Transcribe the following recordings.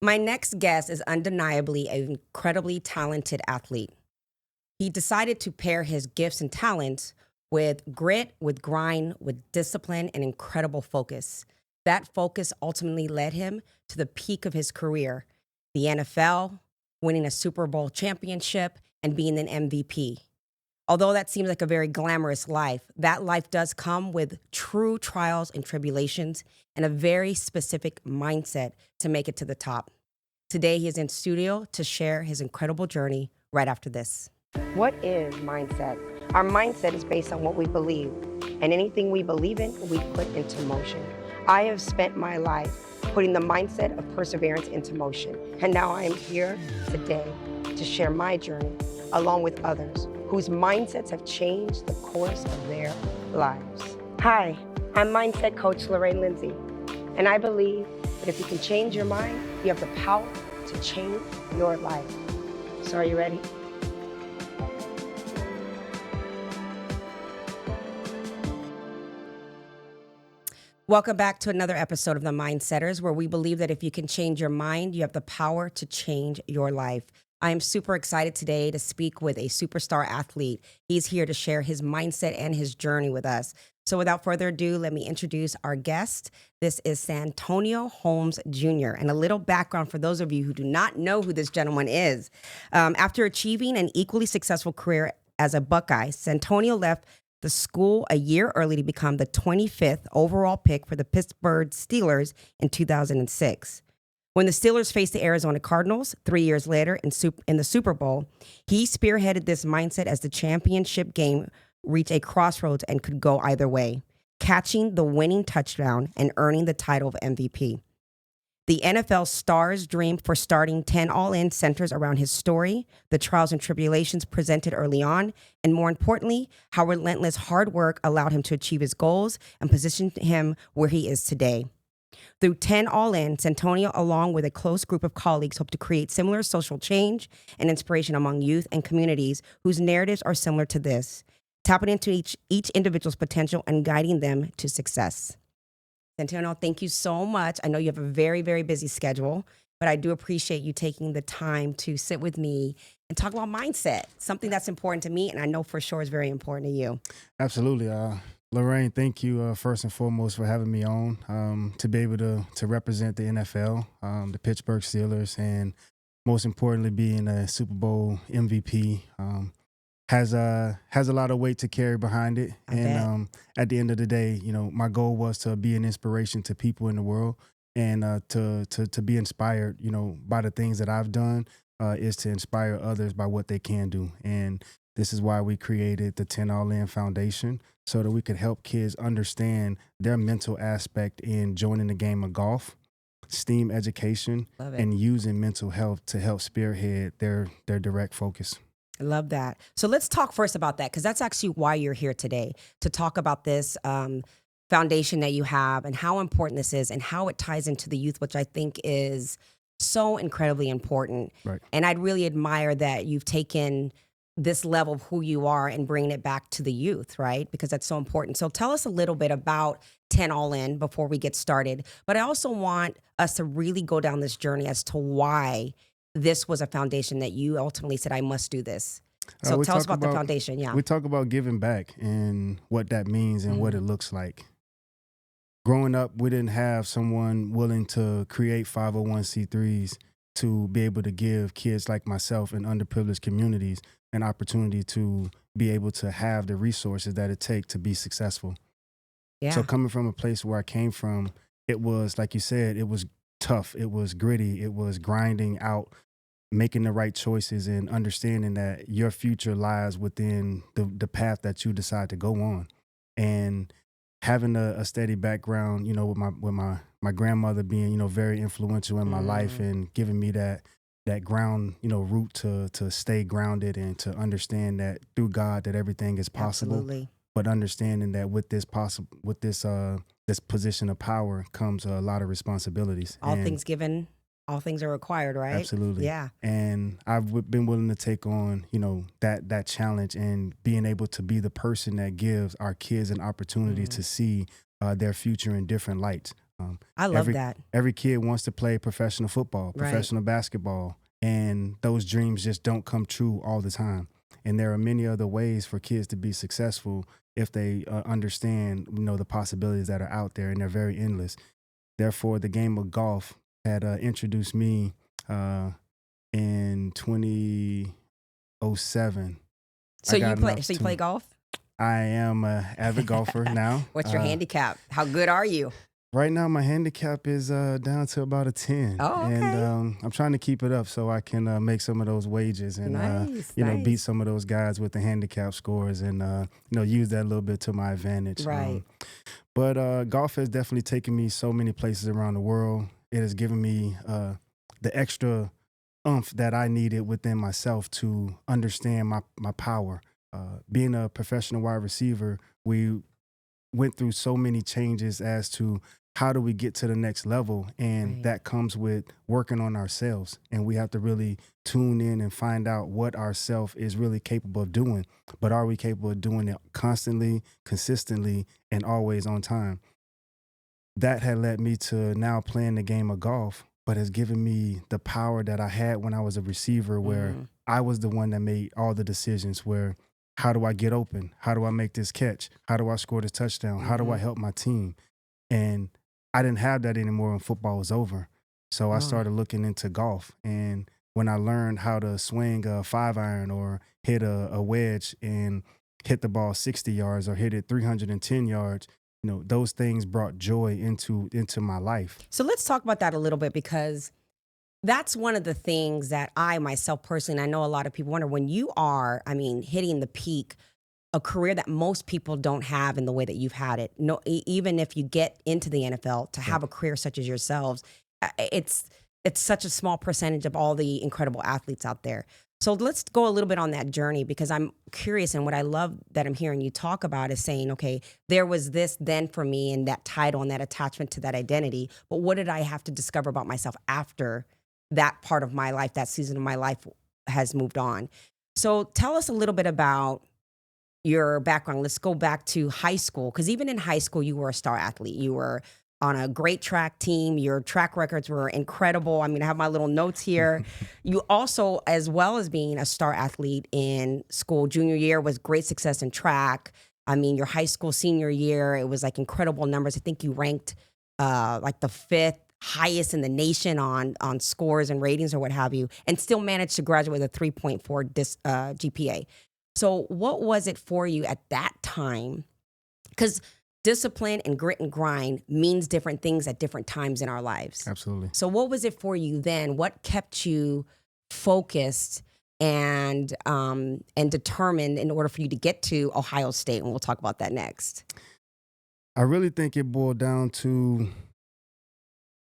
My next guest is undeniably an incredibly talented athlete. He decided to pair his gifts and talents with grit, with grind, with discipline, and incredible focus. That focus ultimately led him to the peak of his career, the NFL, winning a Super Bowl championship, and being an MVP. Although that seems like a very glamorous life, that life does come with true trials and tribulations and a very specific mindset to make it to the top. Today, he is in studio to share his incredible journey right after this. What is mindset? Our mindset is based on what we believe, and anything we believe in, we put into motion. I have spent my life putting the mindset of perseverance into motion, and now I am here today to share my journey along with others whose mindsets have changed the course of their lives. Hi, I'm mindset coach Lorraine Lindsey, and I believe that if you can change your mind, you have the power to change your life. So are you ready? Welcome back to another episode of The Mindsetters, where we believe that if you can change your mind, you have the power to change your life. I am super excited today to speak with a superstar athlete. He's here to share his mindset and his journey with us. So without further ado, let me introduce our guest. This is Santonio Holmes Jr. And a little background for those of you who do not know who this gentleman is. After achieving an equally successful career as a Buckeye, Santonio left the school a year early to become the 25th overall pick for the Pittsburgh Steelers in 2006. When the Steelers faced the Arizona Cardinals 3 years later in the Super Bowl, he spearheaded this mindset as the championship game reached a crossroads and could go either way, catching the winning touchdown and earning the title of MVP. The NFL star's dream for starting 10 All-In centers around his story, the trials and tribulations presented early on, and more importantly, how relentless hard work allowed him to achieve his goals and positioned him where he is today. Through 10 All-In, Santonio, along with a close group of colleagues, hope to create similar social change and inspiration among youth and communities whose narratives are similar to this, tapping into each individual's potential and guiding them to success. Santonio, thank you so much. I know you have a very, very busy schedule, but I do appreciate you taking the time to sit with me and talk about mindset, something that's important to me and I know for sure is very important to you. Absolutely. Lorraine, thank you first and foremost for having me on to be able to represent the NFL, the Pittsburgh Steelers, and most importantly, being a Super Bowl MVP. Has a lot of weight to carry behind it. At the end of the day, my goal was to be an inspiration to people in the world and to be inspired, by the things that I've done, is to inspire others by what they can do. And this is why we created the 10 All-In Foundation, so that we could help kids understand their mental aspect in joining the game of golf, STEAM education, and using mental health to help spearhead their direct focus. I love that. So let's talk first about that, because that's actually why you're here today, to talk about this foundation that you have and how important this is and how it ties into the youth, which I think is so incredibly important. Right. And I'd really admire that you've taken this level of who you are and bringing it back to the youth, right? Because that's so important. So tell us a little bit about 10 All-In before we get started. But I also want us to really go down this journey as to why this was a foundation that you ultimately said, I must do this. So tell us about the foundation. Yeah. We talk about giving back and what that means and what it looks like. Growing up, we didn't have someone willing to create 501c3s to be able to give kids like myself in underprivileged communities an opportunity to be able to have the resources that it takes to be successful. Yeah. So coming from a place where I came from, it was, like you said, it was tough. It was gritty. It was grinding out, making the right choices and understanding that your future lies within the path that you decide to go on. And having a steady background, with my grandmother being, very influential in my life and giving me that ground, root to stay grounded and to understand that through God that everything is possible. Absolutely. But understanding that with this position of power comes a lot of responsibilities. All things given, all things are required, right? Absolutely. Yeah. And I've been willing to take on, that challenge and being able to be the person that gives our kids an opportunity to see their future in different lights. I love that. Every kid wants to play professional football, Right. professional basketball, and those dreams just don't come true all the time. And there are many other ways for kids to be successful if they understand, the possibilities that are out there, and they're very endless. Therefore, the game of golf had introduced me in 2007. So you play golf? I am an avid golfer now. What's your handicap? How good are you? Right now, my handicap is down to about a 10. Oh, okay. And I'm trying to keep it up so I can make some of those wages and, Nice. beat some of those guys with the handicap scores and, use that a little bit to my advantage. Right. But golf has definitely taken me so many places around the world. It has given me the extra oomph that I needed within myself to understand my power. Being a professional wide receiver, we went through so many changes as to how do we get to the next level, and Right. that comes with working on ourselves, and we have to really tune in and find out what ourself is really capable of doing. But are we capable of doing it constantly, consistently, and always on time? That had led me to now playing the game of golf, but has given me the power that I had when I was a receiver, where I was the one that made all the decisions. Where, how do I get open? How do I make this catch? How do I score this touchdown? How do I help my team? And I didn't have that anymore when football was over. So I started looking into golf. And when I learned how to swing a 5-iron or hit a wedge and hit the ball 60 yards or hit it 310 yards, those things brought joy into my life. So let's talk about that a little bit, because that's one of the things that I myself personally, and I know a lot of people wonder, when you are, hitting the peak, a career that most people don't have in the way that you've had it. No, even if you get into the NFL, to have a career such as yourselves, it's such a small percentage of all the incredible athletes out there. So let's go a little bit on that journey, because I'm curious, and what I love that I'm hearing you talk about is saying, okay, there was this then for me, and that title and that attachment to that identity, but what did I have to discover about myself after that part of my life, that season of my life has moved on? So tell us a little bit about your background. Let's go back to high school, because even in high school, you were a star athlete. You were on a great track team. Your track records were incredible. I have my little notes here. You also, as well as being a star athlete in school, junior year was great success in track. Your high school senior year, it was like incredible numbers. I think you ranked like the 5th highest in the nation on scores and ratings or what have you, and still managed to graduate with a 3.4 GPA. So what was it for you at that time? Because discipline and grit and grind means different things at different times in our lives. Absolutely. So what was it for you then? What kept you focused and determined in order for you to get to Ohio State? And we'll talk about that next. I really think it boiled down to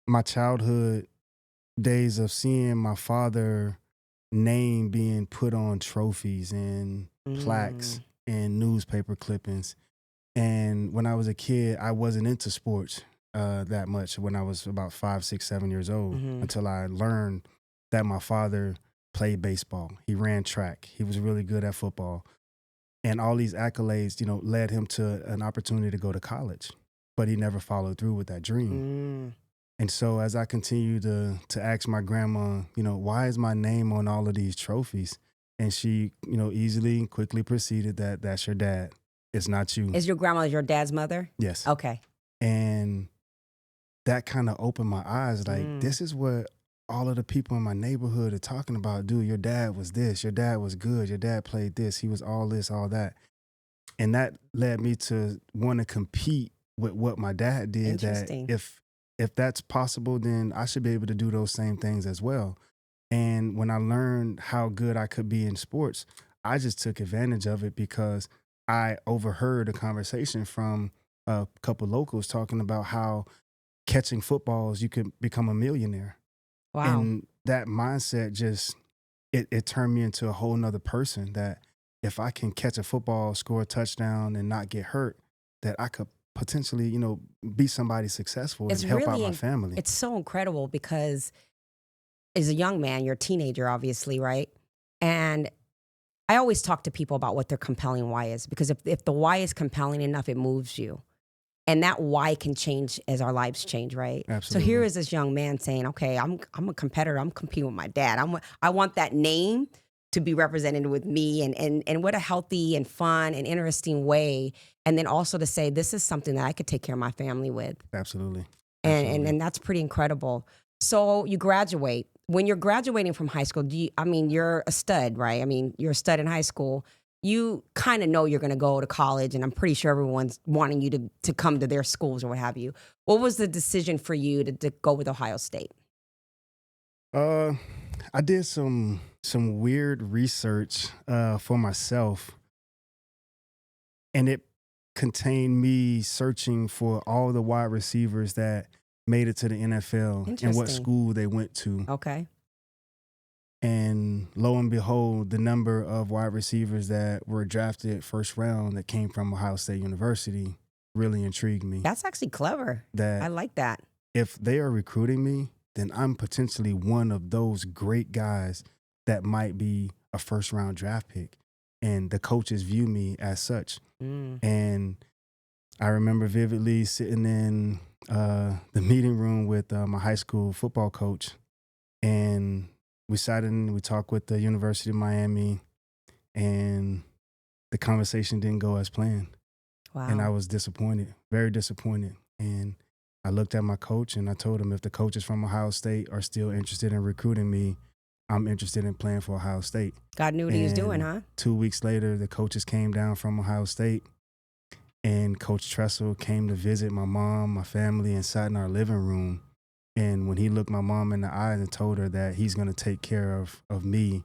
my childhood days of seeing my father name being put on trophies and plaques and newspaper clippings. And when I was a kid, I wasn't into sports that much when I was about 5, 6, 7 years old, until I learned that my father played baseball. He ran track. He was really good at football. And all these accolades, led him to an opportunity to go to college. But he never followed through with that dream. And so as I continued to ask my grandma, why is my name on all of these trophies? And she, easily and quickly proceeded that's your dad. It's not you. Is your grandma your dad's mother? Yes. Okay. And that kind of opened my eyes. Like, this is what all of the people in my neighborhood are talking about. Dude, your dad was this. Your dad was good. Your dad played this. He was all this, all that. And that led me to want to compete with what my dad did. Interesting. That if that's possible, then I should be able to do those same things as well. And when I learned how good I could be in sports, I just took advantage of it, because I overheard a conversation from a couple locals talking about how catching footballs, you could become a millionaire. Wow. And that mindset just, it turned me into a whole nother person, that if I can catch a football, score a touchdown, and not get hurt, that I could potentially, be somebody successful and help out my family. It's so incredible, because as a young man, you're a teenager, obviously, right? And I always talk to people about what their compelling why is, because if the why is compelling enough, it moves you. And that why can change as our lives change, right? Absolutely. So here is this young man saying, okay, I'm a competitor. I'm competing with my dad. I want that name to be represented with me, and what a healthy and fun and interesting way. And then also to say, this is something that I could take care of my family with. Absolutely. And that's pretty incredible. So you graduate. When you're graduating from high school, you're a stud, right? I mean, you're a stud in high school. You kind of know you're going to go to college, and I'm pretty sure everyone's wanting you to come to their schools or what have you. What was the decision for you to go with Ohio State? I did some weird research for myself, and it contained me searching for all the wide receivers that made it to the NFL and what school they went to. Okay. And lo and behold, the number of wide receivers that were drafted first round that came from Ohio State University really intrigued me. That's actually clever. I like that. If they are recruiting me, then I'm potentially one of those great guys that might be a first round draft pick. And the coaches view me as such. And I remember vividly sitting in the meeting room with my high school football coach, and we sat and we talked with the University of Miami, and the conversation didn't go as planned. Wow. And I was disappointed, very disappointed. And I looked at my coach and I told him, if the coaches from Ohio State are still interested in recruiting me, I'm interested in playing for Ohio State. God knew what he was doing, huh? 2 weeks later, the coaches came down from Ohio State, and Coach Tressel came to visit my mom, my family, and sat in our living room. And when he looked my mom in the eye and told her that he's going to take care of me,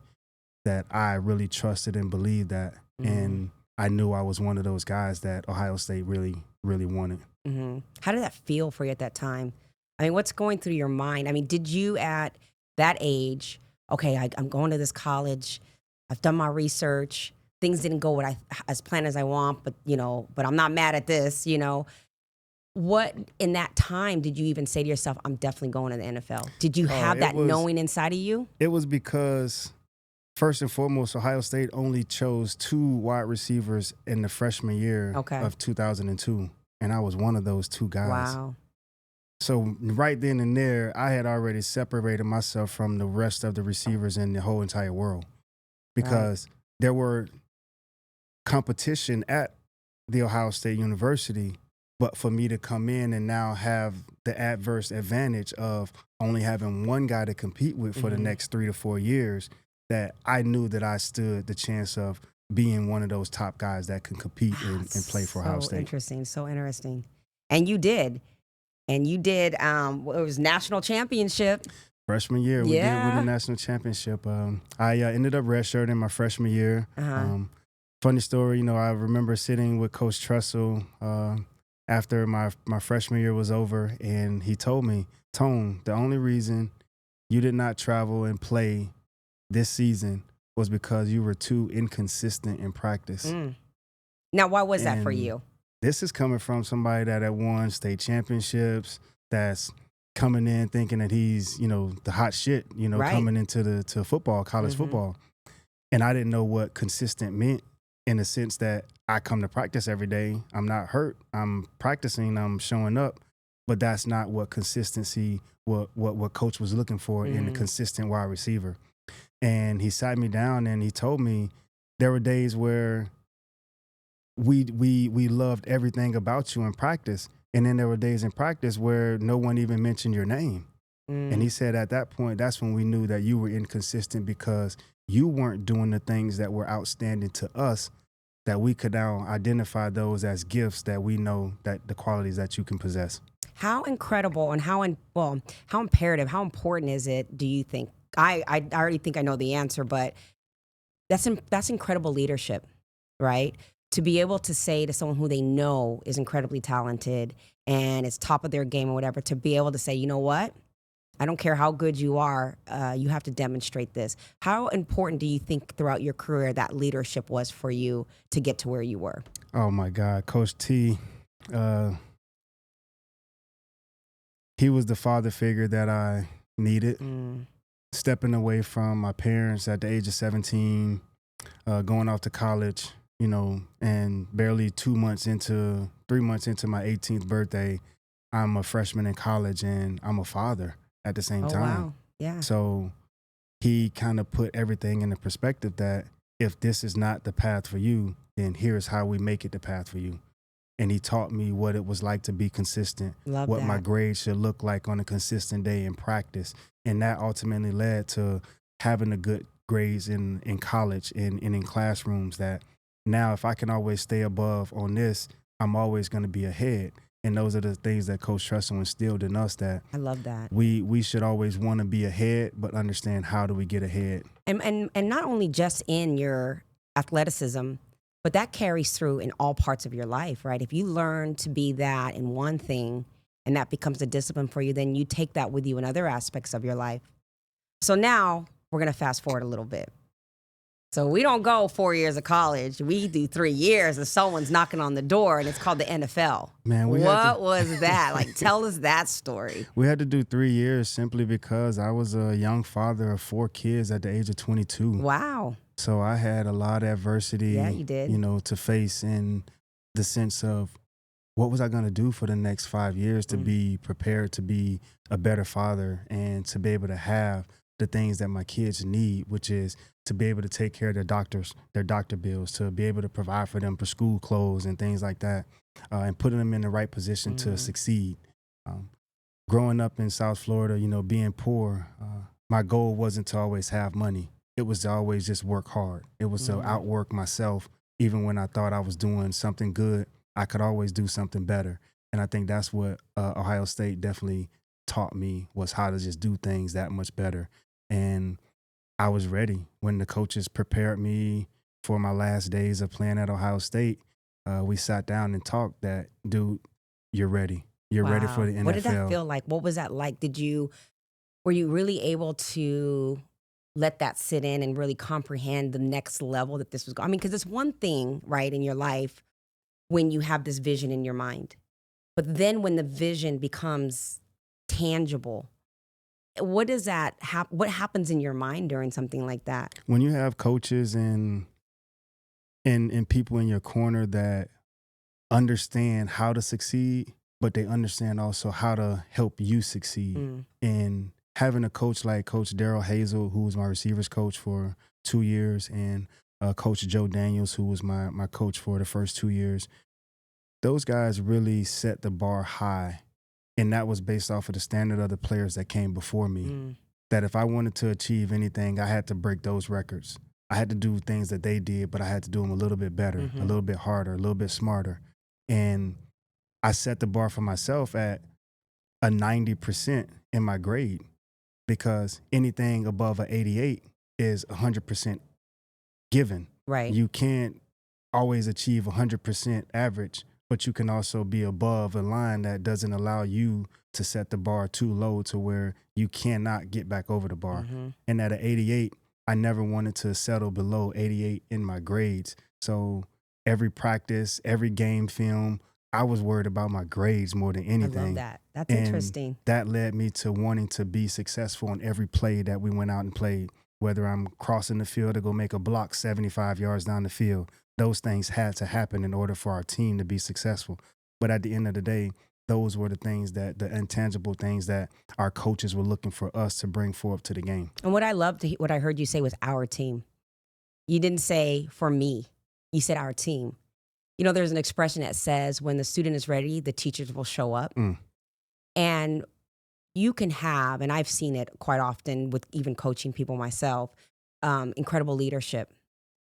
that I really trusted and believed that. And I knew I was one of those guys that Ohio State really, really wanted. How did that feel for you at that time? I mean, what's going through your mind? I mean, did you at that age, okay, I'm going to this college, I've done my research, things didn't go as planned as I want, but I'm not mad at this, What in that time did you even say to yourself, I'm definitely going to the NFL? Did you have that knowing inside of you? It was because, first and foremost, Ohio State only chose 2 wide receivers in the freshman year of 2002. And I was one of those 2 guys. Wow. So right then and there, I had already separated myself from the rest of the receivers in the whole entire world, because there were competition at the Ohio State University. But for me to come in and now have the adverse advantage of only having one guy to compete with for the next 3 to 4 years, that I knew that I stood the chance of being one of those top guys that can compete and play for Ohio State. So interesting. And you did. And you did, it was national championship. Freshman year, we did win the national championship. I ended up redshirting my freshman year. Funny story, I remember sitting with Coach Tressel after my freshman year was over, and he told me, Tone, the only reason you did not travel and play this season was because you were too inconsistent in practice. Now, why was that for you? This is coming from somebody that had won state championships, that's coming in thinking that he's, the hot shit, coming into football, college football. And I didn't know what consistent meant, in the sense that I come to practice every day. I'm not hurt. I'm practicing. I'm showing up. But that's not what consistency, what coach was looking for in a consistent wide receiver. And he sat me down and he told me there were days where we loved everything about you in practice. And then there were days in practice where no one even mentioned your name. And he said at that point, that's when we knew that you were inconsistent, because you weren't doing the things that were outstanding to us, that we could now identify those as gifts that we know that the qualities that you can possess. How incredible and how imperative, how important is it, do you think? I already think I know the answer, but that's incredible leadership, right? To be able to say to someone who they know is incredibly talented and is top of their game or whatever, to be able to say, you know what? I don't care how good you are, you have to demonstrate this. How important do you think throughout your career that leadership was for you to get to where you were? Oh, my God. Coach T, he was the father figure that I needed. Stepping away from my parents at the age of 17, going off to college, and barely 3 months into my 18th birthday, I'm a freshman in college and I'm a father at the same Oh, time. wow. Yeah. So he kind of put everything in the perspective that if this is not the path for you, then here's how we make it the path for you. And he taught me what it was like to be consistent, Love what my that. grades should look like on a consistent day in practice. And that ultimately led to having the good grades in college and in classrooms that now if I can always stay above on this, I'm always going to be ahead. And those are the things that Coach Tressel instilled in us, that I love that. we should always want to be ahead, but understand how do we get ahead. And not only just in your athleticism, but that carries through in all parts of your life, right? If you learn to be that in one thing and that becomes a discipline for you, then you take that with you in other aspects of your life. So now we're going to fast forward a little bit. So we don't go 4 years of college. We do 3 years and someone's knocking on the door and it's called the NFL. Man, what was that? Like, tell us that story. We had to do 3 years simply because I was a young father of 4 kids at the age of 22. Wow. So I had a lot of adversity, Yeah, you did. To face, in the sense of what was I going to do for the next 5 years to be prepared to be a better father and to be able to have the things that my kids need, which is to be able to take care of their doctor bills, to be able to provide for them for school clothes and things like that, and putting them in the right position to succeed. Growing up in South Florida, being poor, my goal wasn't to always have money. It was to always just work hard. It was to outwork myself. Even when I thought I was doing something good, I could always do something better. And I think that's what Ohio State definitely taught me, was how to just do things that much better. And I was ready. When the coaches prepared me for my last days of playing at Ohio State, we sat down and talked that, dude, you're ready. You're ready for the NFL. What did that feel like? What was that like? Were you really able to let that sit in and really comprehend the next level that this was going? I mean, because it's one thing, right, in your life when you have this vision in your mind. But then when the vision becomes tangible, what does that what happens in your mind during something like that? When you have coaches and people in your corner that understand how to succeed, but they understand also how to help you succeed. And having a coach like Coach Daryl Hazel, who was my receivers coach for 2 years, and Coach Joe Daniels, who was my coach for the first 2 years, those guys really set the bar high. And that was based off of the standard of the players that came before me. That if I wanted to achieve anything, I had to break those records. I had to do things that they did, but I had to do them a little bit better, a little bit harder, a little bit smarter. And I set the bar for myself at a 90% in my grade, because anything above an 88 is 100% given. Right. You can't always achieve 100% average, but you can also be above a line that doesn't allow you to set the bar too low to where you cannot get back over the bar. And at an 88, I never wanted to settle below 88 in my grades. So every practice, every game film, I was worried about my grades more than anything. I love that. That's And interesting. that led me to wanting to be successful on every play that we went out and played. Whether I'm crossing the field to go make a block 75 yards down the field, those things had to happen in order for our team to be successful. But at the end of the day, those were the things the intangible things that our coaches were looking for us to bring forth to the game. And what I loved, what I heard you say was our team. You didn't say for me. You said our team. There's an expression that says when the student is ready, the teachers will show up. And you can have, and I've seen it quite often with even coaching people myself, incredible leadership.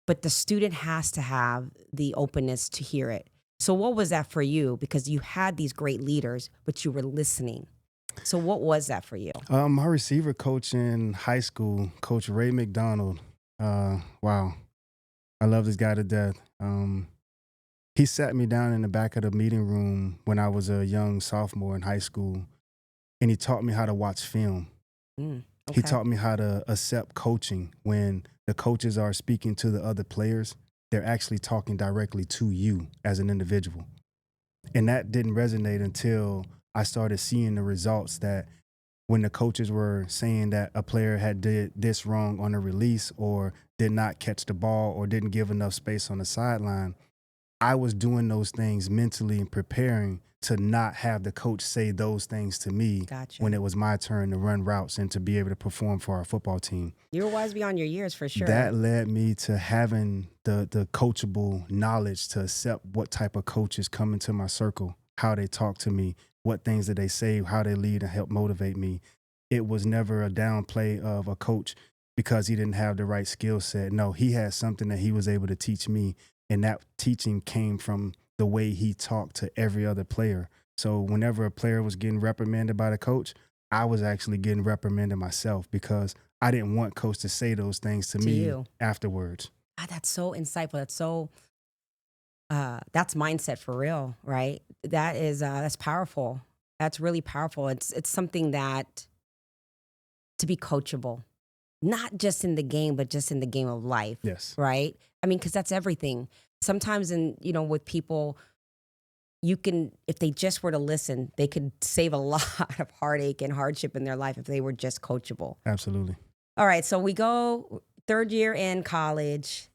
But the student has to have the openness to hear it. So what was that for you? Because you had these great leaders, but you were listening. So what was that for you? My receiver coach in high school, Coach Ray McDonald, wow, I love this guy to death. He sat me down in the back of the meeting room when I was a young sophomore in high school, and he taught me how to watch film. Okay. He taught me how to accept coaching. When the coaches are speaking to the other players, they're actually talking directly to you as an individual. And that didn't resonate until I started seeing the results, that when the coaches were saying that a player had did this wrong on a release, or did not catch the ball or didn't give enough space on the sideline, I was doing those things mentally and preparing to not have the coach say those things to me Gotcha. when it was my turn to run routes and to be able to perform for our football team. You were wise beyond your years for sure. That led me to having the coachable knowledge to accept what type of coaches come into my circle, how they talk to me, what things that they say, how they lead and help motivate me. It was never a downplay of a coach because he didn't have the right skill set. No, he had something that he was able to teach me, and that teaching came from the way he talked to every other player. So whenever a player was getting reprimanded by the coach, I was actually getting reprimanded myself because I didn't want coach to say those things to me you. afterwards. God, that's so insightful. That's so, that's mindset for real, right? That is, that's powerful. That's really powerful. It's something that, to be coachable, not just in the game, but just in the game of life. Yes. Right? I mean, because that's everything. Sometimes with people, you can, if they just were to listen, they could save a lot of heartache and hardship in their life if they were just coachable. Absolutely. All right, so we go third year in college.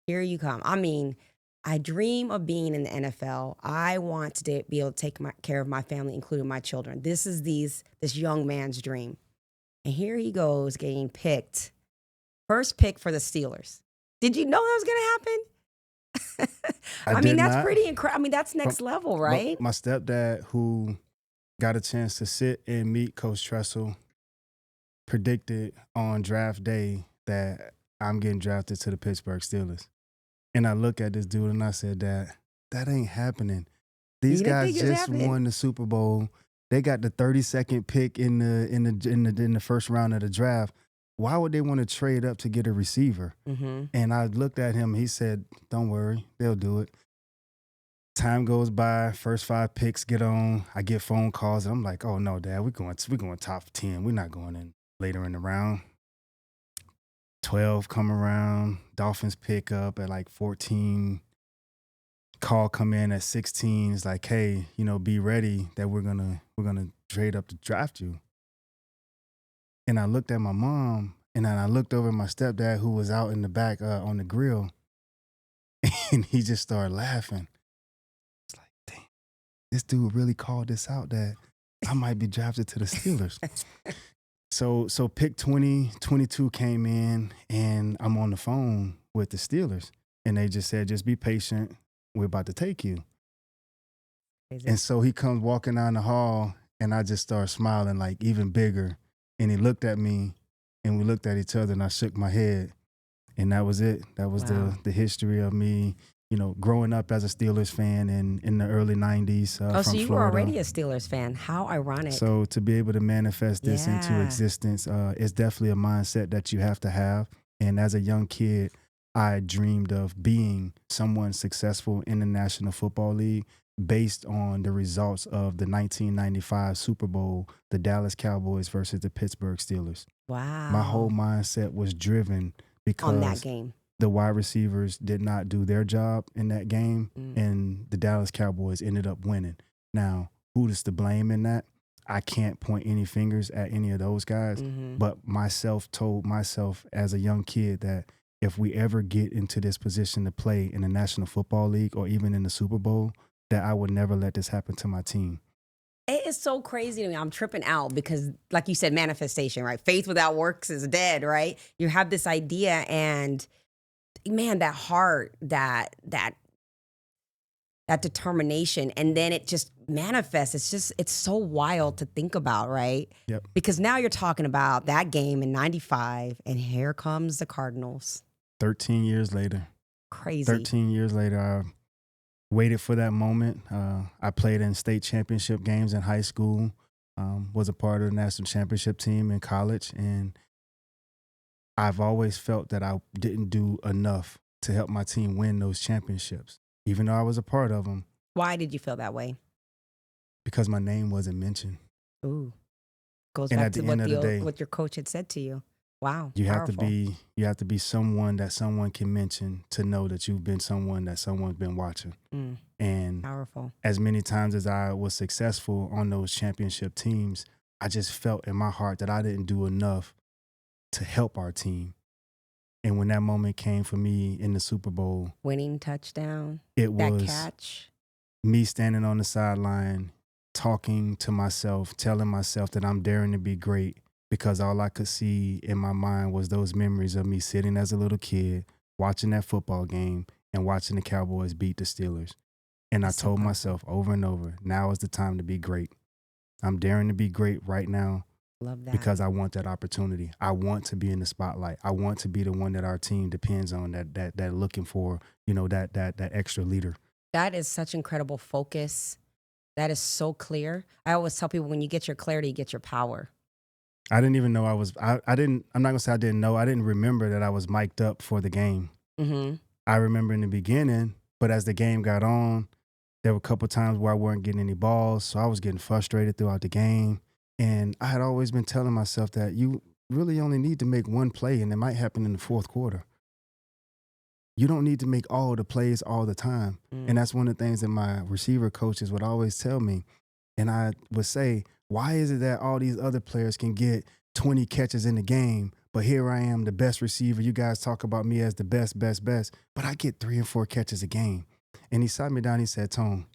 Here you come. I mean, I dream of being in the NFL. I want to be able to take care of my family, including my children. This is this young man's dream. And here he goes getting picked. First pick for the Steelers. Did you know that was going to happen? I mean, that's pretty incredible. I mean, that's next level, right? My stepdad, who got a chance to sit and meet Coach Tressel, predicted on draft day that I'm getting drafted to the Pittsburgh Steelers. And I look at this dude and I said, that ain't happening. These guys just won the Super Bowl. They got the 32nd pick in the first round of the draft. Why would they want to trade up to get a receiver? Mm-hmm. And I looked at him. He said, "Don't worry, they'll do it." Time goes by. First 5 picks get on. I get phone calls. And I'm like, "Oh no, Dad, we're going top 10. We're not going in later in the round." 12 come around. Dolphins pick up at like 14. Call come in at 16. It's like, "Hey, be ready that we're gonna trade up to draft you." And I looked at my mom, and then I looked over at my stepdad, who was out in the back on the grill, and he just started laughing. It's like, damn, this dude really called this out that I might be drafted to the Steelers. So pick 22 came in, and I'm on the phone with the Steelers, and they just said, "Just be patient. We're about to take you." Crazy. And so he comes walking down the hall, and I just start smiling like even bigger. And he looked at me, and we looked at each other, and I shook my head. And that was it. That was the history of me, growing up as a Steelers fan in the early 90s from so you Florida. were already a Steelers fan. How ironic. So to be able to manifest this into existence is definitely a mindset that you have to have. And as a young kid, I dreamed of being someone successful in the National Football League based on the results of the 1995 Super Bowl, the Dallas Cowboys versus the Pittsburgh Steelers. Wow. My whole mindset was driven because on that game, the wide receivers did not do their job in that game, and the Dallas Cowboys ended up winning. Now, who is to blame in that? I can't point any fingers at any of those guys, but myself told myself as a young kid that if we ever get into this position to play in the National Football League or even in the Super Bowl, that I would never let this happen to my team. It is so crazy to me. I'm tripping out because, like you said, manifestation, right? Faith without works is dead, right? You have this idea, and man, that heart, that determination, and then it just manifests. It's so wild to think about, right? Yep. Because now you're talking about that game in '95, and here comes the Cardinals. 13 years later. Crazy. 13 years later, I waited for that moment. I played in state championship games in high school, was a part of the national championship team in college, and I've always felt that I didn't do enough to help my team win those championships, even though I was a part of them. Why did you feel that way? Because my name wasn't mentioned. Ooh. Goes and back at to the end of the day, what your coach had said to you. Wow. You powerful. have to be someone that someone can mention to know that you've been someone that someone's been watching. And powerful. As many times as I was successful on those championship teams, I just felt in my heart that I didn't do enough to help our team. And when that moment came for me in the Super Bowl, Winning touchdown, it that was catch. me standing on the sideline, talking to myself, telling myself that I'm daring to be great, because all I could see in my mind was those memories of me sitting as a little kid, watching that football game and watching the Cowboys beat the Steelers. And That's I so told powerful. myself over and over, now is the time to be great. I'm daring to be great right now Love that. because I want that opportunity. I want to be in the spotlight. I want to be the one that our team depends on, that looking for, that extra leader. That is such incredible focus. That is so clear. I always tell people when you get your clarity, you get your power. I didn't even know I'm not gonna say I didn't know. I didn't remember that I was mic'd up for the game. Mm-hmm. I remember in the beginning, but as the game got on, there were a couple times where I wasn't getting any balls. So I was getting frustrated throughout the game. And I had always been telling myself that you really only need to make one play, and it might happen in the fourth quarter. You don't need to make all the plays all the time. And that's one of the things that my receiver coaches would always tell me. And I would say, why is it that all these other players can get 20 catches in the game, but here I am, the best receiver. You guys talk about me as the best, but I get 3 and 4 catches a game. And he sat me down, he said, Tone,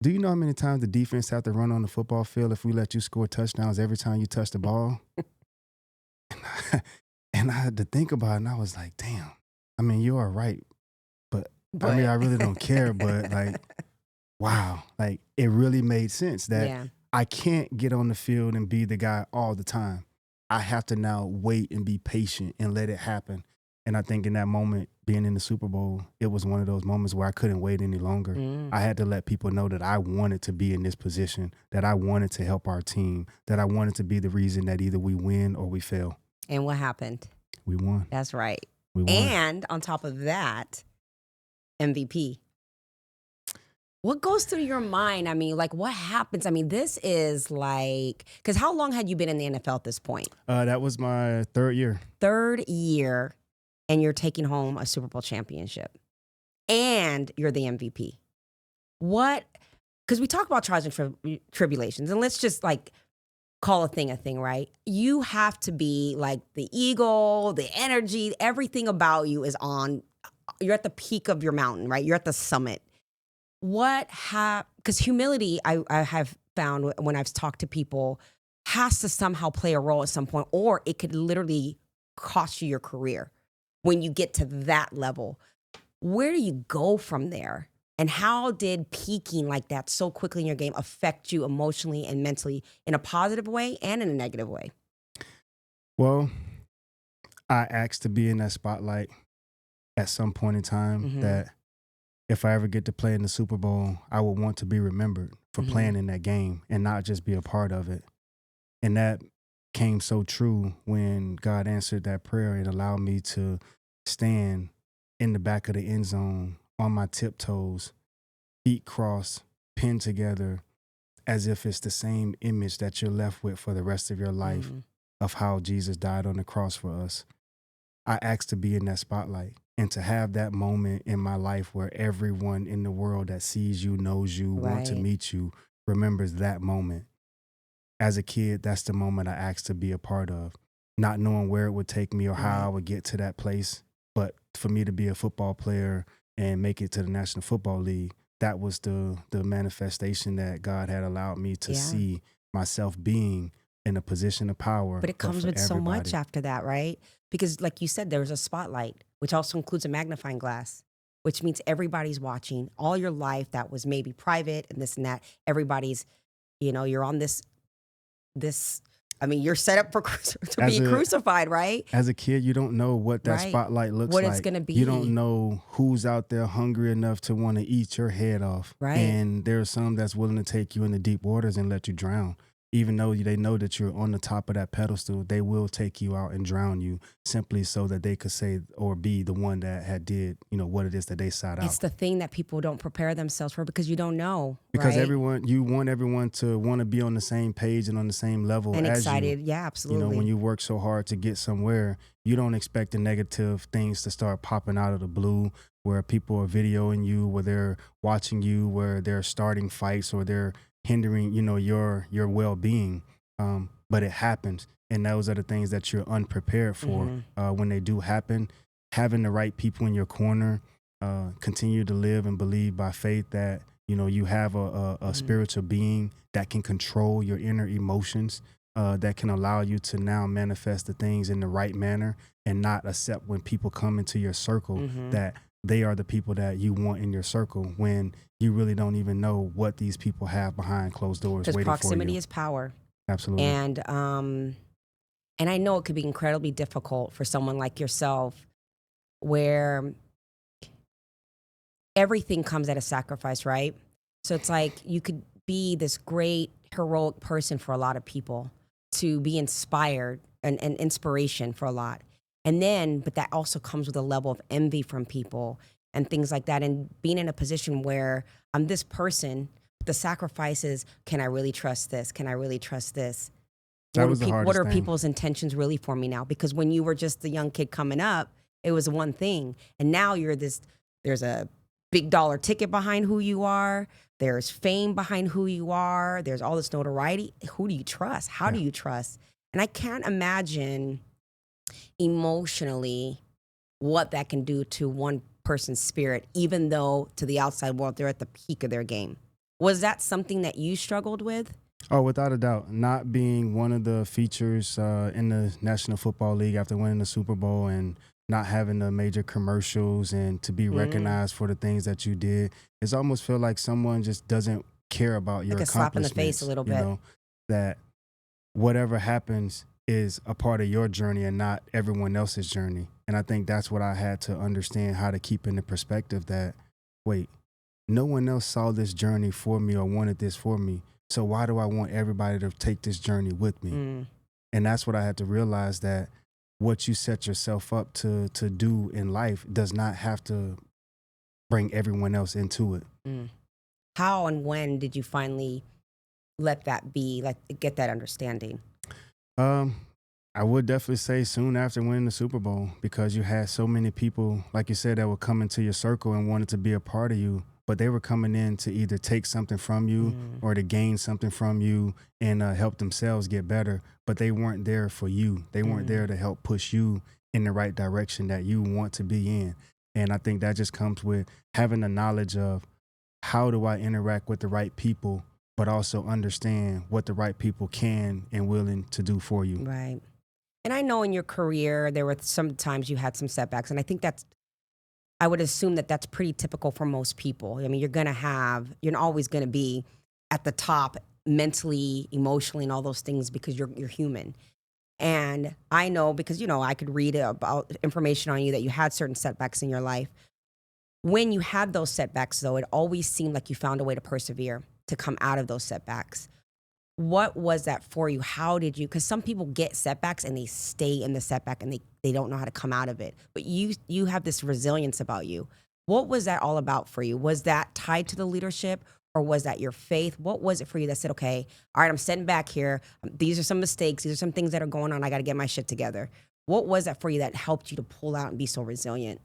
do you know how many times the defense have to run on the football field if we let you score touchdowns every time you touch the ball? And I had to think about it, and I was like, damn. I mean, you are right, but I mean, I really don't care, but like, wow. Like, it really made sense that I can't get on the field and be the guy all the time. I have to now wait and be patient and let it happen. And I think in that moment, being in the Super Bowl, it was one of those moments where I couldn't wait any longer. I had to let people know that I wanted to be in this position, that I wanted to help our team, that I wanted to be the reason that either we win or we fail. And what happened? We won. That's right. We won. And on top of that, MVP. What goes through your mind? I mean, like, what happens? I mean, this is like, because how long had you been in the NFL at this point? That was my third year. Third year, and you're taking home a Super Bowl championship. And you're the MVP. What, because we talk about trials and tribulations, and let's just like call a thing, right? You have to be like the eagle, the energy, everything about you is on, you're at the peak of your mountain, right? You're at the summit. Because humility, I have found when I've talked to people, has to somehow play a role at some point, or it could literally cost you your career when you get to that level. Where do you go from there? And how did peaking like that so quickly in your game affect you emotionally and mentally in a positive way and in a negative way? Well, I asked to be in that spotlight at some point in time, that if I ever get to play in the Super Bowl, I would want to be remembered for playing in that game and not just be a part of it. And that came so true when God answered that prayer. It allowed me to stand in the back of the end zone on my tiptoes, feet crossed, pinned together, as if it's the same image that you're left with for the rest of your life of how Jesus died on the cross for us. I asked to be in that spotlight and to have that moment in my life where everyone in the world that sees you, knows you, wants to meet you, remembers that moment. As a kid, that's the moment I asked to be a part of, not knowing where it would take me or how I would get to that place. But for me to be a football player and make it to the National Football League, that was the manifestation that God had allowed me to see myself being in a position of power. But it comes with so much after that, right? Because like you said, there's a spotlight, which also includes a magnifying glass, which means everybody's watching all your life that was maybe private and this and that. Everybody's, you're on this, I mean, you're set up to be crucified, right? As a kid, you don't know what that spotlight looks like. What it's going to be. You don't know who's out there hungry enough to want to eat your head off. Right. And there are some that's willing to take you into deep waters and let you drown. Even though they know that you're on the top of that pedestal, they will take you out and drown you simply so that they could say or be the one that had did, what it is that they sought out. It's the thing that people don't prepare themselves for because you don't know. Because you want everyone to want to be on the same page and on the same level and as excited. you. Yeah, absolutely. When you work so hard to get somewhere, you don't expect the negative things to start popping out of the blue, where people are videoing you, where they're watching you, where they're starting fights or they're hindering, your well-being. but it happens. And those are the things that you're unprepared for when they do happen. Having the right people in your corner, continue to live and believe by faith that, you have a spiritual being that can control your inner emotions, that can allow you to now manifest the things in the right manner and not accept when people come into your circle that they are the people that you want in your circle when you really don't even know what these people have behind closed doors waiting for you. Because proximity is power. Absolutely. And I know it could be incredibly difficult for someone like yourself where everything comes at a sacrifice, right? So it's like you could be this great, heroic person for a lot of people, to be inspired and inspiration for a lot. But that also comes with a level of envy from people and things like that. And being in a position where I'm this person, the sacrifice is, can I really trust this? Can I really trust this? That was the hardest What are thing. people's intentions really for me now? Because when you were just the young kid coming up, it was one thing. And now there's a big dollar ticket behind who you are. There's fame behind who you are. There's all this notoriety. Who do you trust? How do you trust? And I can't imagine emotionally what that can do to one person's spirit, even though to the outside world, they're at the peak of their game. Was that something that you struggled with? Oh, without a doubt. Not being one of the features in the National Football League after winning the Super Bowl and not having the major commercials and to be recognized for the things that you did, it's almost feel like someone just doesn't care about your like a slap in the accomplishments. face a little bit. That whatever happens is a part of your journey and not everyone else's journey. And I think that's what I had to understand, how to keep in the perspective that, wait, no one else saw this journey for me or wanted this for me. So why do I want everybody to take this journey with me? And that's what I had to realize, that what you set yourself up to do in life does not have to bring everyone else into it. How and when did you finally let that be, like get that understanding? I would definitely say soon after winning the Super Bowl, because you had so many people, like you said, that would come into your circle and wanted to be a part of you, but they were coming in to either take something from you or to gain something from you and help themselves get better, but they weren't there for you. They weren't there to help push you in the right direction that you want to be in. And I think that just comes with having the knowledge of how do I interact with the right people, but also understand what the right people can and willing to do for you. Right. And I know in your career, there were some times you had some setbacks. And I think I would assume that that's pretty typical for most people. I mean, you're always going to be at the top mentally, emotionally, and all those things because you're human. And I know because, I could read about information on you that you had certain setbacks in your life. When you had those setbacks, though, it always seemed like you found a way to persevere, to come out of those setbacks. What was that for you? How did you, because some people get setbacks and they stay in the setback and they don't know how to come out of it. But you have this resilience about you. What was that all about for you? Was that tied to the leadership, or was that your faith? What was it for you that said, okay, all right, I'm sitting back here. These are some mistakes. These are some things that are going on. I got to get my shit together. What was that for you that helped you to pull out and be so resilient?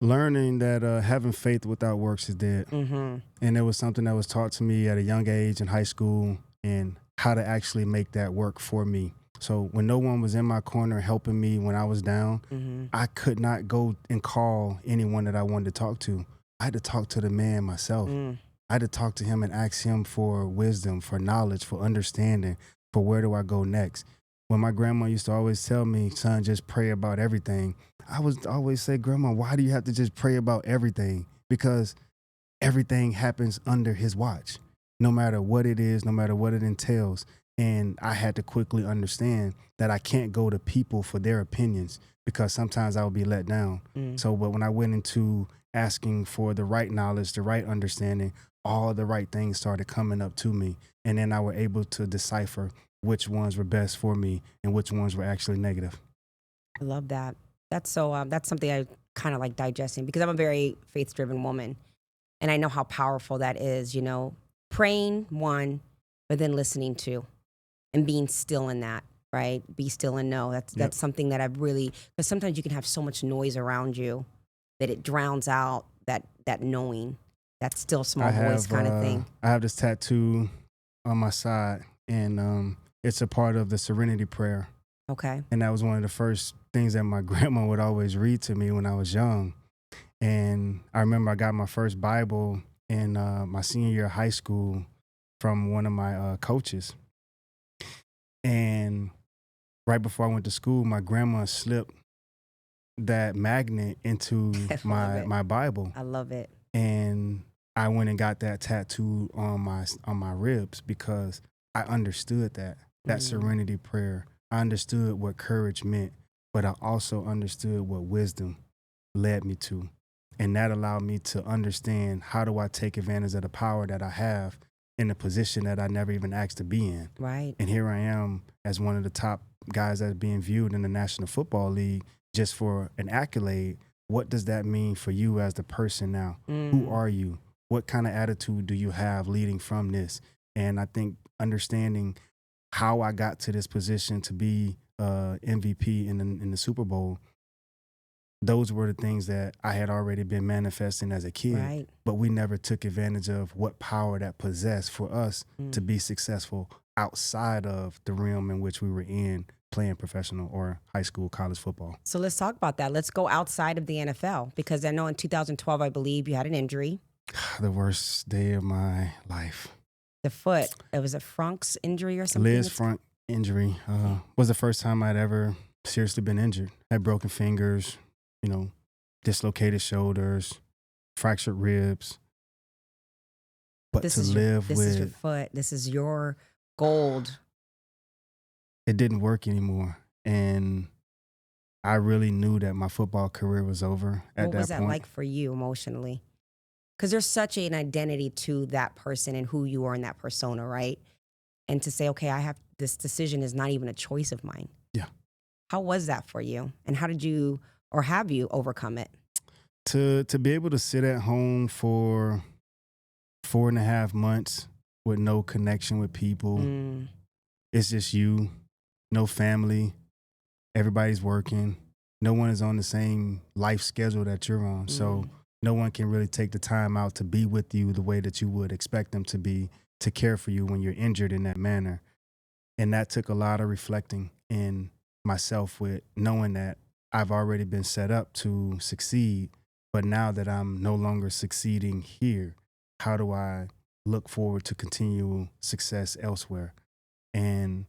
Learning that having faith without works is dead. And it was something that was taught to me at a young age in high school, and how to actually make that work for me. So when no one was in my corner helping me when I was down, I could not go and call anyone that I wanted to talk to. I had to talk to the man myself. I had to talk to him and ask him for wisdom, for knowledge, for understanding, for where do I go next. When my grandma used to always tell me, son, just pray about everything, I would always say, Grandma, why do you have to just pray about everything? Because everything happens under his watch, no matter what it is, no matter what it entails. And I had to quickly understand that I can't go to people for their opinions, because sometimes I would be let down. So, but when I went into asking for the right knowledge, the right understanding, all the right things started coming up to me. And then I was able to decipher which ones were best for me and which ones were actually negative. I love that. That's something I kind of like digesting, because I'm a very faith-driven woman. And I know how powerful that is, praying one, but then listening two, and being still in that, right? Be still and know. That's something that I've really, because sometimes you can have so much noise around you that it drowns out that knowing, that still small voice kind of thing. I have this tattoo on my side, and it's a part of the Serenity Prayer. Okay. And that was one of the first things that my grandma would always read to me when I was young. And I remember I got my first Bible in my senior year of high school from one of my coaches. And right before I went to school, my grandma slipped that magnet into my Bible. I love it. And I went and got that tattooed on my ribs because I understood that serenity prayer. I understood what courage meant, but I also understood what wisdom led me to. And that allowed me to understand, how do I take advantage of the power that I have in a position that I never even asked to be in. Right. And here I am as one of the top guys that's being viewed in the National Football League just for an accolade. What does that mean for you as the person now? Who are you? What kind of attitude do you have leading from this? And I think understanding how I got to this position to be MVP in the Super Bowl, those were the things that I had already been manifesting as a kid, Right. but we never took advantage of what power that possessed for us to be successful outside of the realm in which we were in playing professional or high school, college football. So let's talk about that. Let's go outside of the NFL, because I know in 2012, I believe you had an injury. The worst day of my life. The foot. It was a Frank's injury or something? Liz Frank injury was the first time I'd ever seriously been injured. Had broken fingers, dislocated shoulders, fractured ribs. But This to is live this with is your foot. This is your gold. it didn't work anymore. And I really knew that my football career was over at that point. What was that like for you emotionally? Because there's such an identity to that person and who you are in that persona, right? And to say, okay, I have this decision is not even a choice of mine. Yeah. How was that for you? And how did you, or have you overcome it? To be able to sit at home for 4.5 months with no connection with people. It's just you, no family. Everybody's working. No one is on the same life schedule that you're on. So no one can really take the time out to be with you the way that you would expect them to be, to care for you when you're injured in that manner. And that took a lot of reflecting in myself, with knowing that I've already been set up to succeed. But now that I'm no longer succeeding here, how do I look forward to continual success elsewhere? And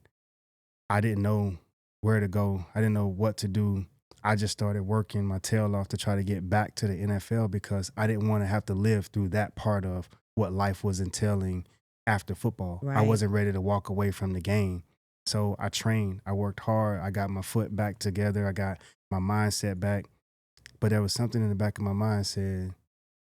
I didn't know where to go. I didn't know what to do. I just started working my tail off to try to get back to the NFL because I didn't want to have to live through that part of what life was entailing after football. Right. I wasn't ready to walk away from the game. So I trained. I worked hard. I got my foot back together. I got my mindset back. But there was something in the back of my mind said,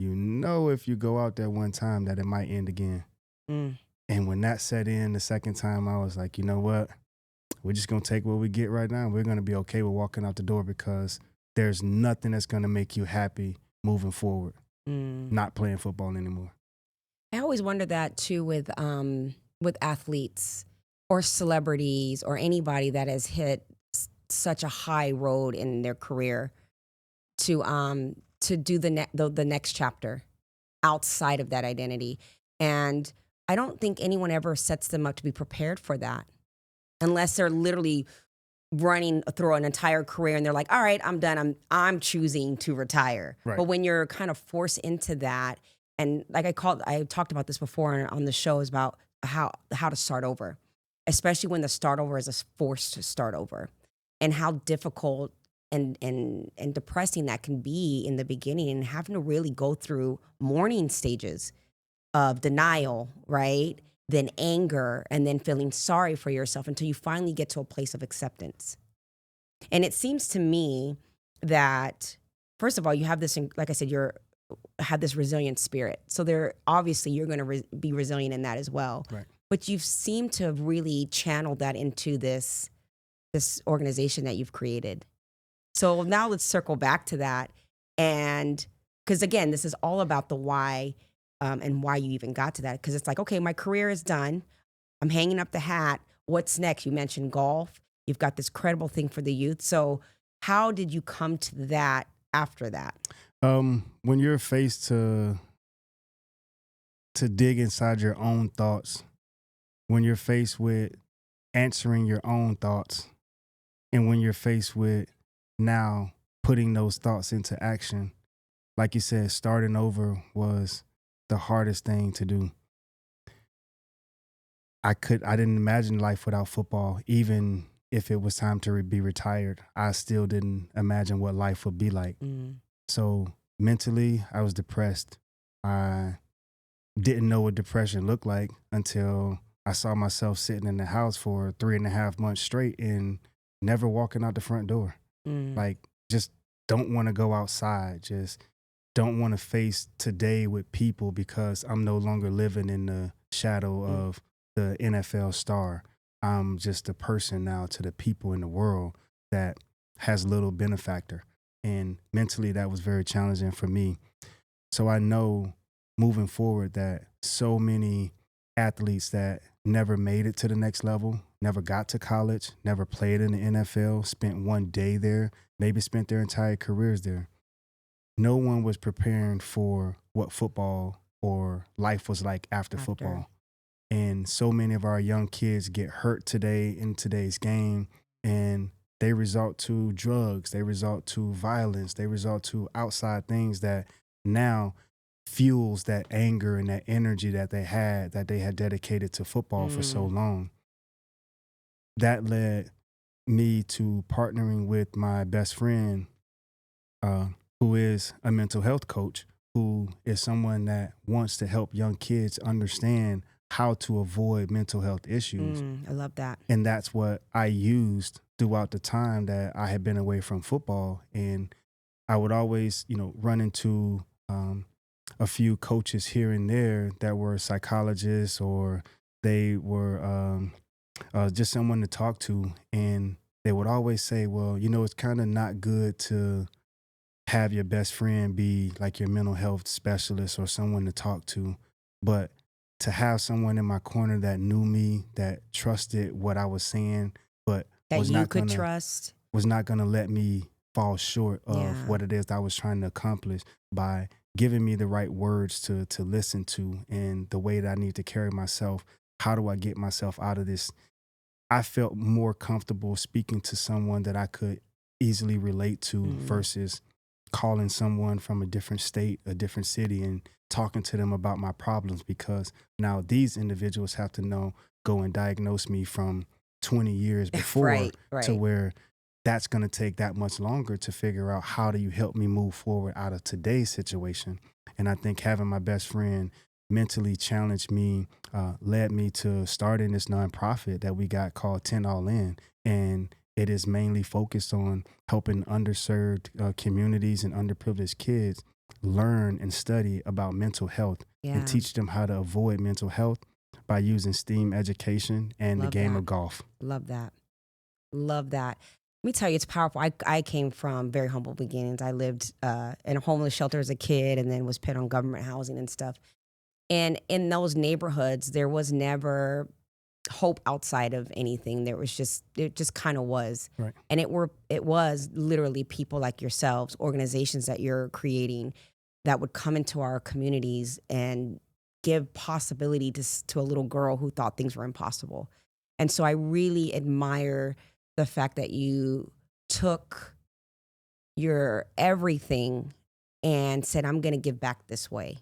if you go out there one time that it might end again. And when that set in the second time, I was like, you know what? We're just going to take what we get right now. We're going to be okay with walking out the door because there's nothing that's going to make you happy moving forward, not playing football anymore. I always wonder that too with athletes or celebrities or anybody that has hit such a high road in their career to do the next chapter outside of that identity. And I don't think anyone ever sets them up to be prepared for that, unless they're literally running through an entire career and they're like, all right, I'm done. I'm choosing to retire. Right. But when you're kind of forced into that, and like I talked about this before on the show, is about how to start over, especially when the start over is a forced start over, and how difficult and depressing that can be in the beginning, and having to really go through mourning stages of denial, right? Then anger, and then feeling sorry for yourself until you finally get to a place of acceptance. And it seems to me that, first of all, you have this, like I said, have this resilient spirit. So obviously you're going to be resilient in that as well. Right. But you've seemed to have really channeled that into this organization that you've created. So now let's circle back to that. And because again, this is all about the why, and why you even got to that. Because it's like, okay, my career is done. I'm hanging up the hat. What's next? You mentioned golf. You've got this credible thing for the youth. So how did you come to that after that? When you're faced to dig inside your own thoughts, when you're faced with answering your own thoughts. And when you're faced with now putting those thoughts into action, like you said, starting over was the hardest thing to do. I didn't imagine life without football. Even if it was time to be retired, I still didn't imagine what life would be like. Mm. So mentally, I was depressed. I didn't know what depression looked like until I saw myself sitting in the house for 3.5 months straight and never walking out the front door. Mm. Like, just don't want to go outside. Just don't want to face today with people because I'm no longer living in the shadow of the NFL star. I'm just a person now to the people in the world that has little benefactor. And mentally, that was very challenging for me. So I know moving forward that so many athletes that never made it to the next level, never got to college, never played in the NFL, spent one day there, maybe spent their entire careers there. No one was preparing for what football or life was like after football. And so many of our young kids get hurt today in today's game, and they resort to drugs, they resort to violence, they resort to outside things that now fuels that anger and that energy that they had dedicated to football for so long. That led me to partnering with my best friend, who is a mental health coach, who is someone that wants to help young kids understand how to avoid mental health issues. I love that. And that's what I used throughout the time that I had been away from football. And I would always, run into a few coaches here and there that were psychologists, or they were just someone to talk to. And they would always say, well, it's kind of not good to have your best friend be like your mental health specialist or someone to talk to. But to have someone in my corner that knew me, that trusted what I was saying, but That was you not could gonna, trust. was not going to let me fall short of Yeah. what it is that I was trying to accomplish by giving me the right words to listen to, and the way that I need to carry myself. How do I get myself out of this? I felt more comfortable speaking to someone that I could easily relate to versus calling someone from a different state, a different city, and talking to them about my problems, because now these individuals have to go and diagnose me from 20 years before Right. to where that's going to take that much longer to figure out how do you help me move forward out of today's situation. And I think having my best friend mentally challenged me, led me to starting this nonprofit that we got called 10 All In. And it is mainly focused on helping underserved communities and underprivileged kids learn and study about mental health and teach them how to avoid mental health by using STEAM education and the game of golf. Love that. Love that. Let me tell you, it's powerful. I came from very humble beginnings. I lived in a homeless shelter as a kid, and then was put on government housing and stuff. And in those neighborhoods, there was never hope outside of anything. It just kind of was. Right. And it was literally people like yourselves, organizations that you're creating, that would come into our communities and give possibility to a little girl who thought things were impossible. And so I really admire the fact that you took your everything and said, I'm going to give back this way,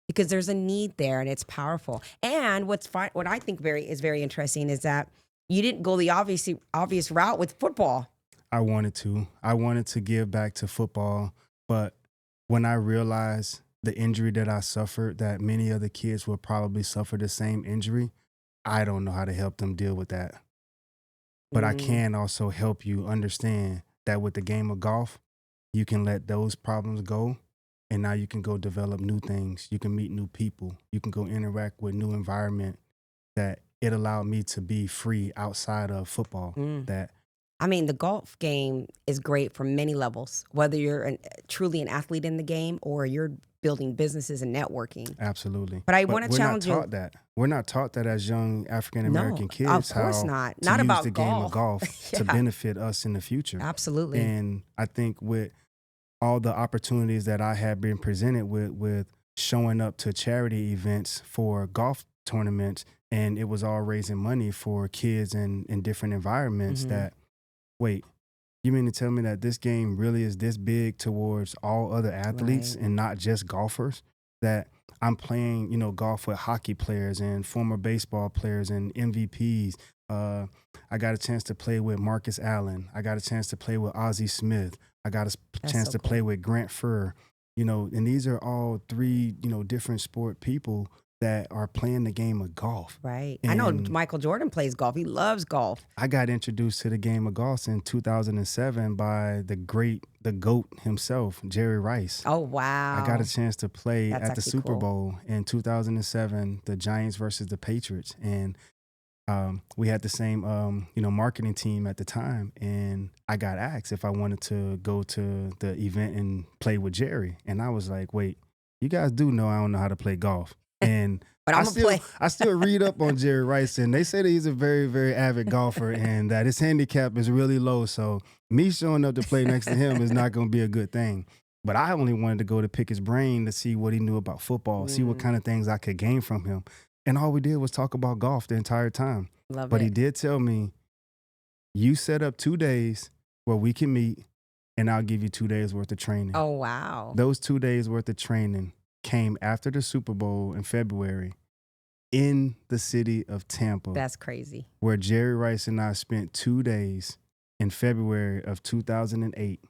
because there's a need there and it's powerful. And what I think is very interesting is that you didn't go the obvious route with football. I wanted to give back to football, but when I realized the injury that I suffered, that many other kids will probably suffer the same injury, I don't know how to help them deal with that. But I can also help you understand that with the game of golf, you can let those problems go, and now you can go develop new things. You can meet new people. You can go interact with new environment. That it allowed me to be free outside of football. The golf game is great from many levels, whether you're truly an athlete in the game or you're building businesses and networking. Absolutely. But I want to challenge you. We're not taught that as young African-American kids. Of course not. Not use about the golf. game of golf to benefit us in the future. Absolutely. And I think with all the opportunities that I have been presented with showing up to charity events for golf tournaments, and it was all raising money for kids in different environments. That, wait, you mean to tell me that this game really is this big towards all other athletes and not just golfers? That I'm playing, golf with hockey players and former baseball players and MVPs. I got a chance to play with Marcus Allen. I got a chance to play with Ozzie Smith. I got a chance to play with Grant Furr. And these are all three, different sport people that are playing the game of golf. Right. And I know Michael Jordan plays golf. He loves golf. I got introduced to the game of golf in 2007 by the GOAT himself, Jerry Rice. Oh, wow. I got a chance to play That's at the actually Super cool. Bowl in 2007, the Giants versus the Patriots. And we had the same, marketing team at the time. And I got asked if I wanted to go to the event and play with Jerry. And I was like, wait, you guys do know I don't know how to play golf. And but I still read up on Jerry Rice, and they say that he's a very, very avid golfer and that his handicap is really low. So me showing up to play next to him is not going to be a good thing. But I only wanted to go to pick his brain to see what he knew about football, see what kind of things I could gain from him. And all we did was talk about golf the entire time. But he did tell me, you set up 2 days where we can meet, and I'll give you 2 days worth of training. Oh, wow. Those 2 days worth of training came after the Super Bowl in February in the city of Tampa. That's crazy. Where Jerry Rice and I spent 2 days in February of 2008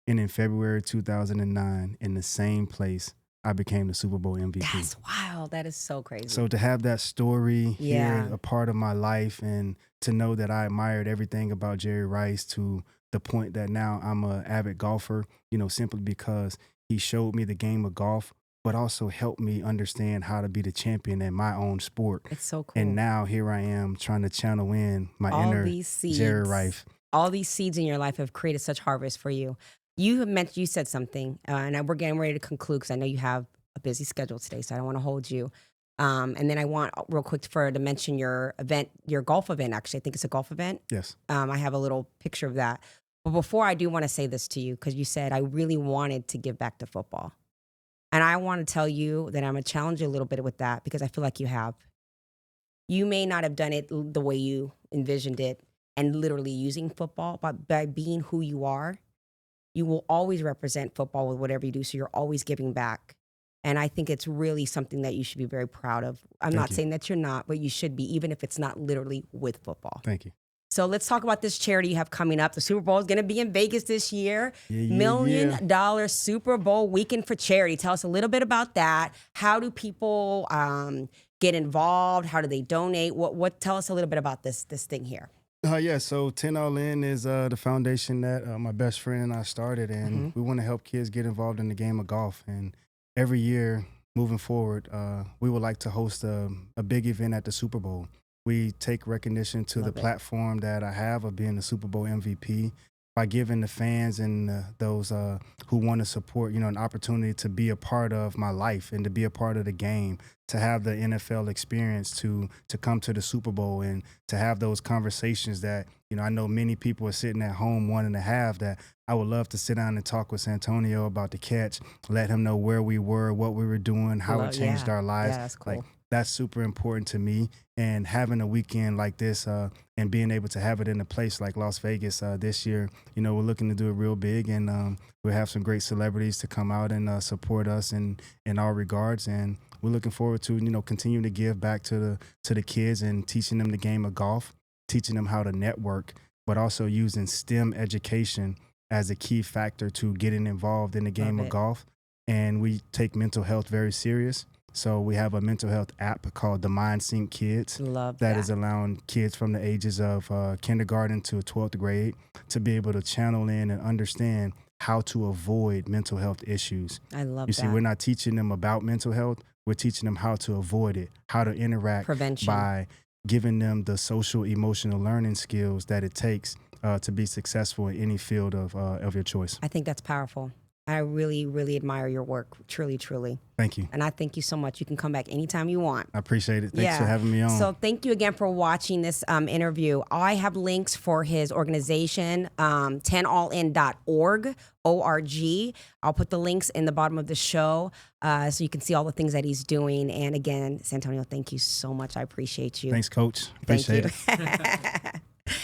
and in February 2009 in the same place. I became the Super Bowl MVP. That's wild. That is so crazy. So to have that story here, a part of my life, and to know that I admired everything about Jerry Rice to the point that now I'm an avid golfer, simply because he showed me the game of golf, but also helped me understand how to be the champion in my own sport. It's so cool. And now here I am trying to channel in my inner Jerry Rice. All these seeds in your life have created such harvest for you. You said something, and we're getting ready to conclude because I know you have a busy schedule today, so I don't want to hold you. And then I want real quick to mention your event, your golf event. Actually, I think it's a golf event. Yes. I have a little picture of that. But before I do want to say this to you, because you said I really wanted to give back to football. And I want to tell you that I'm going to challenge you a little bit with that because I feel like you have. You may not have done it the way you envisioned it and literally using football, but by being who you are, you will always represent football with whatever you do. So you're always giving back. And I think it's really something that you should be very proud of. I'm not saying that you're not, but you should be, even if it's not literally with football. Thank you. So let's talk about this charity you have coming up. The Super Bowl is going to be in Vegas this year. $1 million Super Bowl weekend for charity. Tell us a little bit about that. How do people get involved? How do they donate? Tell us a little bit about this thing here. So 10 All In is the foundation that my best friend and I started, and we want to help kids get involved in the game of golf. And every year moving forward, we would like to host a big event at the Super Bowl. We take recognition to the platform that I have of being the Super Bowl MVP by giving the fans and those who want to support, an opportunity to be a part of my life and to be a part of the game, to have the NFL experience, to come to the Super Bowl and to have those conversations that, I know many people are sitting at home wanting to have, that I would love to sit down and talk with Santonio about the catch, let him know where we were, what we were doing, how it changed our lives. Yeah, that's cool. That's super important to me. And having a weekend like this and being able to have it in a place like Las Vegas this year, we're looking to do it real big, and we'll have some great celebrities to come out and support us in all regards. And we're looking forward to, continuing to give back to the kids and teaching them the game of golf, teaching them how to network, but also using STEM education as a key factor to getting involved in the game of golf. And we take mental health very serious. So we have a mental health app called the Mind Sync Kids. Love that. That is allowing kids from the ages of kindergarten to 12th grade to be able to channel in and understand how to avoid mental health issues. I love that. You see, we're not teaching them about mental health. We're teaching them how to avoid it, how to interact. Prevention. By giving them the social, emotional learning skills that it takes to be successful in any field of your choice. I think that's powerful. I really, really admire your work. Truly, truly. Thank you. And I thank you so much. You can come back anytime you want. I appreciate it. Thanks for having me on. So thank you again for watching this interview. I have links for his organization, 10allin.org, O-R-G. I'll put the links in the bottom of the show so you can see all the things that he's doing. And again, Santonio, thank you so much. I appreciate you. Thanks, Coach. Appreciate it.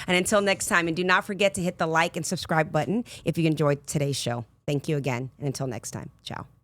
And until next time, and do not forget to hit the like and subscribe button if you enjoyed today's show. Thank you again. And until next time, ciao.